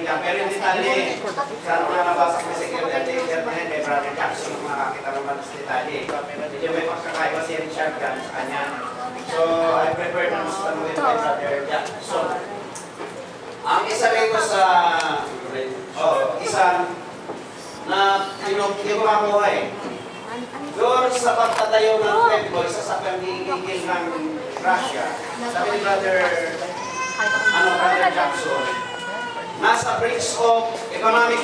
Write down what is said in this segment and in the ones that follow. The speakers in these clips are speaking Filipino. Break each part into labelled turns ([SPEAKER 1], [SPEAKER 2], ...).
[SPEAKER 1] Arabia. Pero yung detalye, saan mga nabasa ko sa secretary kay Brother Jackson, makakita naman sa detalye. Medyo may pagkakaiba si Richard Gunn sa kanya. So, I prefer na mas tanungin kay Brother Jackson. Ang isa rin ko sa isang na kinukuha doon sa pagtatayo ng temple, isa sa pagigigil ng Russia, sabi ni Brother Jackson, nasa bridge of economic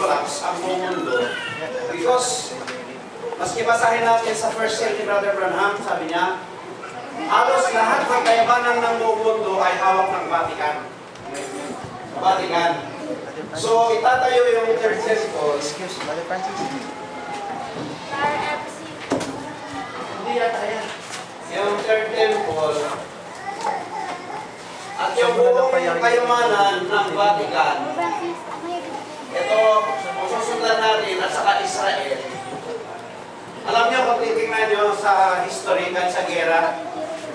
[SPEAKER 1] collapse ang buong mundo because maski basahin natin sa first seal ni Brother Branham, sabi niya, halos lahat ng kayamanan ng buong mundo ay hawak ng Vatican. So, itatayo yung third temple. Hindi yata yan. Yung third temple at yung buong kayamanan ng Vatican, ito, kung susundan natin at saka Israel, alam niyo kung titingnan niyo sa history at sa gera,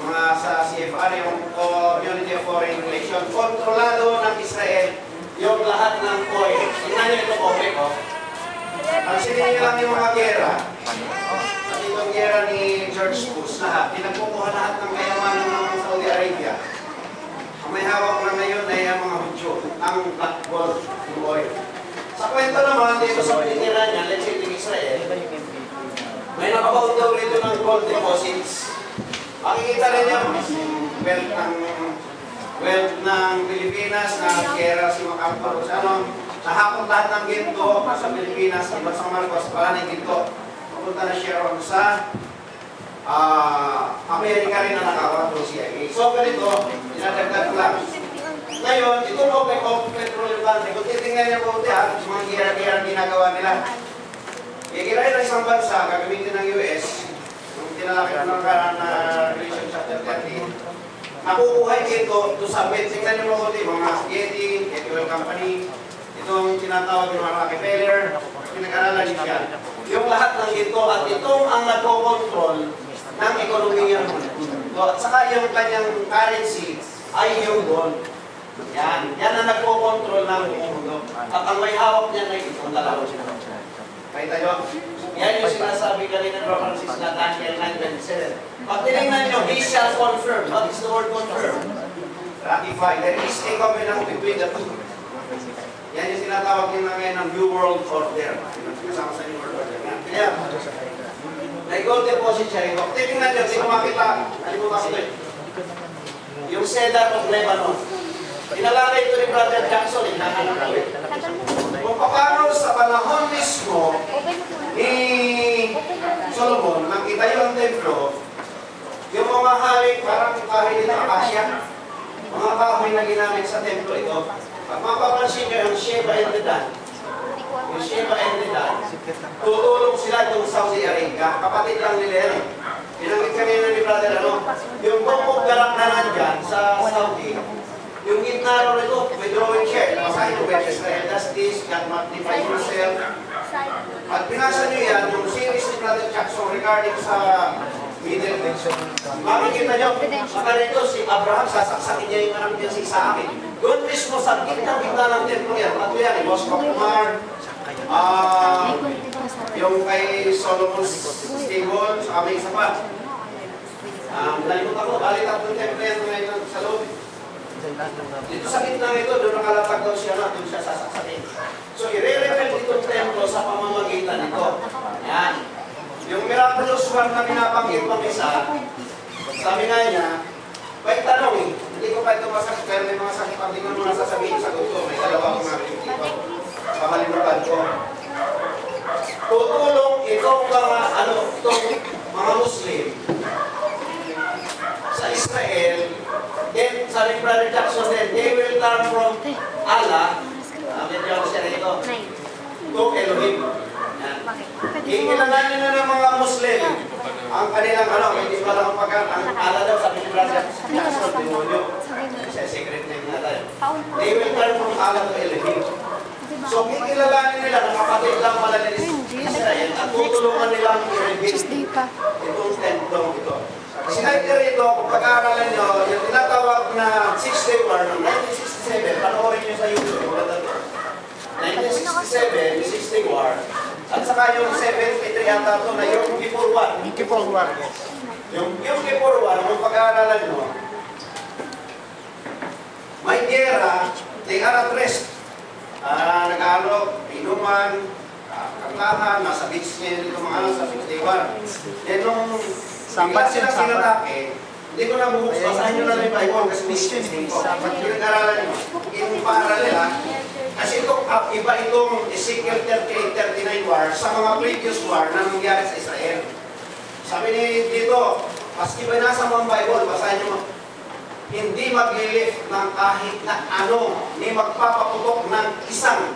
[SPEAKER 1] mga sa CFR, yung Community of Foreign Relations, kontrolado ng Israel yung lahat ng oil. Tingnan niyo ito, OPEC, oh. Ang sinigil lang yung mga gera, at itong gera ni George Bush, lahat, pinagkukuha lahat ng kayamanan ng Saudi Arabia. Ang may hawak na ngayon ay ang mga Hudyo, ang black gold, yung oil. Sa kwento naman, dito sa pinira niya, let's say, in Israel, may nakabaon daw rito ng gold deposits. Makikita rin niyo, wealth ng Pilipinas, na gera si Macampos, nahakot lahat ng ginto sa Pilipinas, iba sa Marcos, para ng ginto. Pupunta na siya ron sa Amerika rin na nakawat ng CIA. So, ganito, dinadagdag lang. Ngayon, ito mo kay petroleum plant. Kung titingnan niya po mga gera-gera ginagawa nila. Ikirain ng isang bansa, gagamitin ng US, kung tinalakit ng Relation Chapter 13, nakukuha ito to submit. Tingnan niyo mo mga Getty Oil Company, itong tinatawag ng mga Rockefeller, pinag-aralan niyo siya. Yung lahat ng ito, at itong ang nagko-control ng ekonomiya ng mundo. At saka yung kanyang currency ay yung gold. Yan ang nagko-control ng mundo. At ang may hawak niya na itong dalawa. Kahit tayo, yan yung sinasabi kanina ng Francis na Daniel 9:27. Pag tinignan nyo, he shall confirm. What is the word confirm? Ratify. There is a covenant between the two. Yan yung sinatawag nyo na ngayon ng New World Order. Kasama sa New World Order. Kaya, may gold deposit siya rin. Tingnan nyo, sino makita? Alimutan ko ito. Yung Cedar of Lebanon. Inalalay ito ni Brother Jackson. Kung paano sa panahon mismo ni Solomon, nang itayo ang templo, yung mga halik, parang kahoy nila akasya, mga kahoy na ginamit sa templo ito. Pag mapapansin nyo yung Sheba and Dedan, tutulong sila itong Saudi Arabia, kapatid lang nila yan. Pinanggit kanina ni Brother, yung bukog garak na nandyan sa Saudi, yung gitna rin ito, withdrawing check, nakasahin ko, when Israel does this, God magnify yourself. At pinasa nyo yan, yung series ni Brother Jackson regarding sa Middle East. Makikita nyo, maka rito si Abraham, sasaksakin niya yung anak niya si Isaac. Doon mismo sa gitna ng templo yan, at yan, Boss Kumar, yung kay Solomon's Stable, sa aming isa pa. Nalimutan ko, bali tatlong templo yan ngayon sa loob. Dito sa gitna ito, doon nakalatag daw siya na, doon siya sasaksakin. So, i-re-refer itong templo sa pamamagitan nito. Yan. Yung miraculous one na binabanggit ng isa, sabi nga niya, may tanong hindi ko pa ito masakit, pero may mga sakit pang tingnan mo na sasabihin sa gusto. May dalawa akong narinig dito. Pamalimutan ko. Tutulong itong mga Muslim sa Israel. Then, sabi Brother Jackson then, they will turn from Allah, medyo ako siya rito, to Elohim. Ikilalanin na ng mga Muslim ang kanilang hindi pa lang ang Allah daw, sabi ni Brother Jackson, demonyo. Siya secret name natin. They will turn from Allah to Elohim. So, ikilalanin nila na kapatid lang pala ni Israel at tutulungan nilang i-rebuild itong templong ito. Sinabi rito, kung pag-aaralan nyo, yung tinatawag na 6-day war noong 1967, panoorin nyo sa YouTube. Day War, at saka yung 73 yata ito na yung Kippur War.
[SPEAKER 2] Yung Kippur War, yes.
[SPEAKER 1] Yung Kippur War, kung pag-aaralan nyo, may gera, they are at rest. Nag-aalok, inuman, kaklangan, nasa beach ngayon dito mga sa 6 Day War. Then nung bigla silang sinatake, hindi ko na buhos, basahin nyo na lang yung Bible kasi mission ko. Pinag-aralan nyo, in parallel ha. Kasi iba itong Ezekiel 38-39 war sa mga previous war na nangyari sa Israel. Sabi ni dito, maski ba nasa mga Bible, basahin nyo, hindi maglilift ng kahit na ano, ni magpapaputok ng isang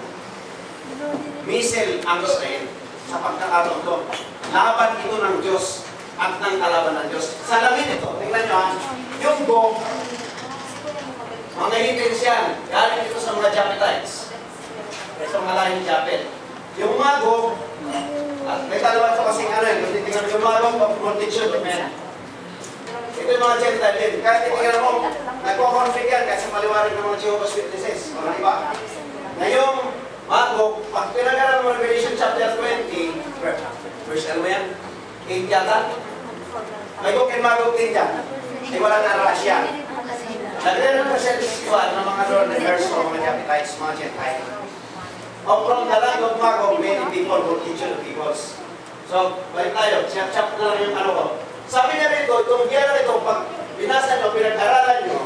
[SPEAKER 1] missile ang Israel sa pagkakataon to. Laban ito ng Diyos at ng kalaban ng Diyos. Salamin ito, tingnan nyo ha, yung go, mga hitins yan, galing ito sa mga Japetites. Ito mga lahing Japet. Yung mago, at may dalawa ito kasing ano yun, tingnan yung mago, multitude of men. Ito yung mga Gentile din. Kahit tingnan mo, nagpo-conflict yan kasi maliwanag ng mga Jehovah's Witnesses. Mga iba. Ngayong mago, pag pinag-aral mo Revelation chapter 20, verse ano yan? 8 yata? May Gog and Magog din dyan. Ay wala na Russia. Nagre-represent si Juan ng mga Northerners o mga Japetites, mga Gentile. O from the land of Magog, many people, multitude of peoples. So, balik tayo. Chap-chap na lang yung ano ko. Sabi niya rito, itong gera rito, pag binasa nyo, pinag-aralan nyo,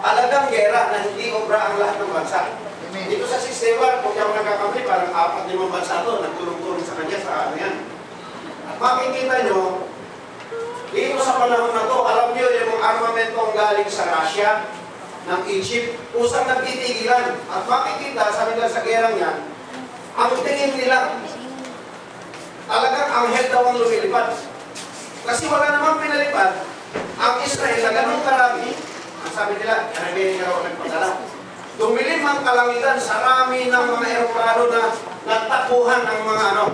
[SPEAKER 1] talagang gera na hindi obra ang lahat ng bansa. Dito sa sistema, kung yung nagkakamali, parang 4-5 bansa ito, nagtulong-tulong sa kanya sa ano yan. At makikita nyo, dito sa panahon na to, alam nyo yung mga armamentong galing sa Russia, ng Egypt, kusang nagtitigilan. At makikita, sabi nila sa gerang yan, ang tingin nila, talagang anghel daw ang lumilipad. Kasi wala namang pinalipad, ang Israel na ganun karami, ang sabi nila, karamihan nga ako nagpadala. Dumilim ang kalangitan sa rami ng mga eroplano na nagtakuhan ng mga ano,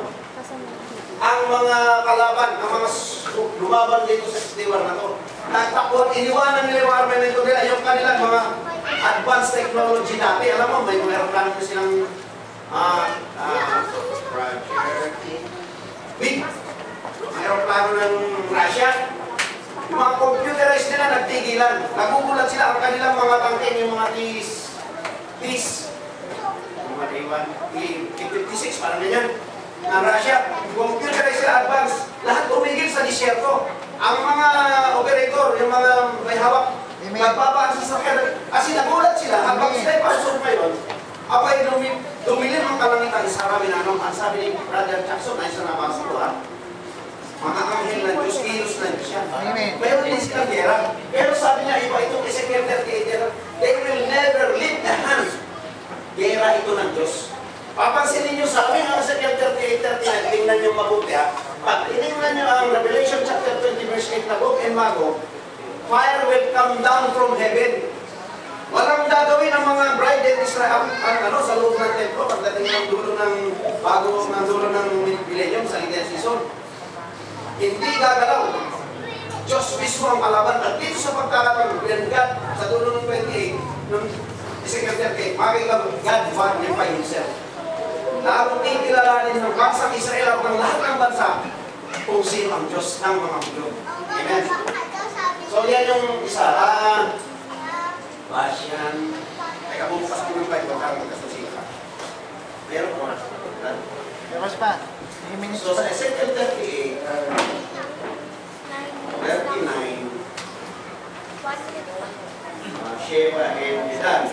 [SPEAKER 1] ang mga kalaban, ang mga lumaban dito sa Stiwar na to. Nagtakuhan, iniwanan nila yung armamento nila, yung kanilang mga advanced technology dati. Alam mo, may mga eroplano na silang big aeroplano ng Russia. Yung mga computerized nila nagtigilan. Nagugulat sila ang kanilang mga tangke, yung mga TIS, yung mga T-56, parang ganyan, na Russia. Computerized sila, advanced. Lahat tumigil sa disyerto. Ang mga operator, yung mga may hawak, nagbabaan sa sakyan. Kasi nagulat sila, habang sila'y pasok ngayon, apay dumilim ang kalangitan sa rami na anong, ang sabi ni Brother Jackson, ay sa nabasa ko ha, mga anghel ng Diyos, kilos ng Diyos yan. Mayroon din silang gera. Pero sabi niya, iba itong Ezekiel 38, they will never lift the hand. Gera ito ng Diyos. Papansinin niyo sa amin, ang Ezekiel 38, tingnan niyo mabuti ha. Pag tinignan niyo ang Revelation chapter 20 verse 8 na Gog and Magog, fire will come down from heaven. Walang gagawin ang mga bride in Israel sa loob ng templo pagdating ng dulo ng dulo ng millennium sa Lydian season. Hindi gagalaw. Diyos mismo ang kalaban. At dito sa pagkakataon, God, sa dulo ng 28, ng Ezekiel 38, makikita God magnify Himself. Lalo kilalanin ng bansang Israel at ng lahat ng bansa kung sino ang Diyos ng mga Hudyo. Amen. So yan yung isa. Basyan. Teka, bubukas ko ng Bible para magkasusipa. Meron ko.
[SPEAKER 2] Meron pa.
[SPEAKER 1] So sa Ezekiel 38, 39, Sheba and Dedan.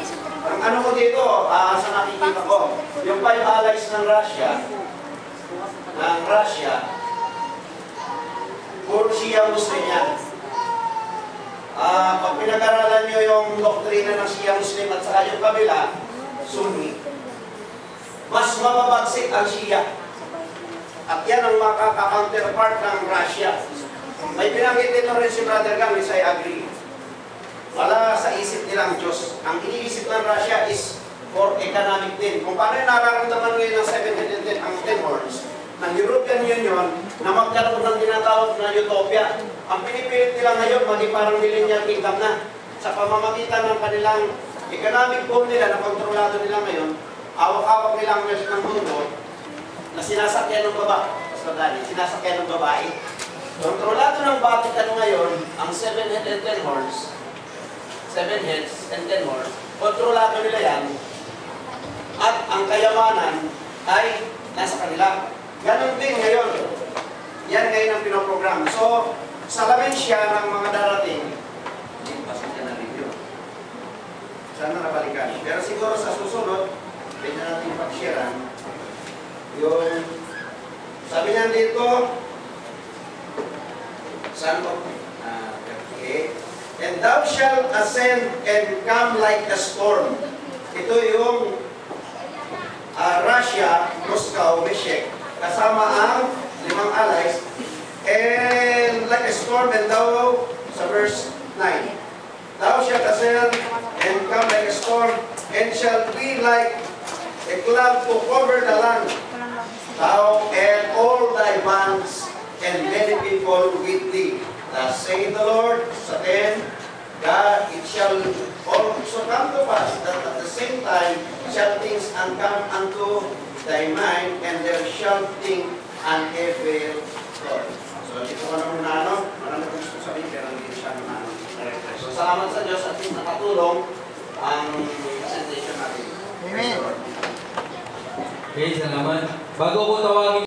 [SPEAKER 1] Ang ano ko dito, sa nakikita ko, yung 5 allies ng Russia, puro Shia Muslim yan. Pag pinag-aralan nyo yung doktrina ng Shia Muslim at saka yung kabila, Sunni, mas mababagsik ang Shia. At yan ang makaka-counterpart ng Russia. May pinanggit dito rin si Brother Gam, which I agree. Wala sa isip nilang Diyos. Ang iniisip ng Russia is for economic din. Kung paano yung nararamdaman ngayon ng 710 ang 10 horns ng European Union na magkaroon ng tinatawag na utopia. Ang pinipilit nila ngayon, maging parang millennial kingdom na. Sa pamamagitan ng kanilang economic boom nila na kontrolado nila ngayon, awak-awak nila ang rest ng mundo, na sinasakyan ng babae. Pastor Dani, sinasakyan ng babae. Kontrolado ng Vatican ngayon ang 7 heads and 10 horns. 7 heads and 10 horns. Kontrolado nila yan. At ang kayamanan ay nasa kanila. Ganon din ngayon. Yan ngayon ang pinoprogram. So, salamin siya ng mga darating. Hindi pasok yan na review. Sana nabalikan. Pero siguro sa susunod, pwede natin pag-sharean. Yung, sabi niya dito, saan ko? Okay. And thou shalt ascend and come like a storm. Ito yung Russia, Moscow, Meshek, kasama ang 5 allies. And like a storm, and thou, sa verse 9, thou shalt ascend and come like a storm, and shall be like a cloud to cover the land. Thou and all thy bands, and many people with thee. Thus saith the Lord, sa 10, God, it shall also come to pass that at the same time shall things come unto thy mind, and there shall think an evil thought. So, dito ko na muna, marami ko gusto sabihin, pero hindi siya naman. So, salamat sa Diyos at least nakatulong ang presentation natin.
[SPEAKER 2] Amen.
[SPEAKER 3] Okay, salamat. Bago ko tawagin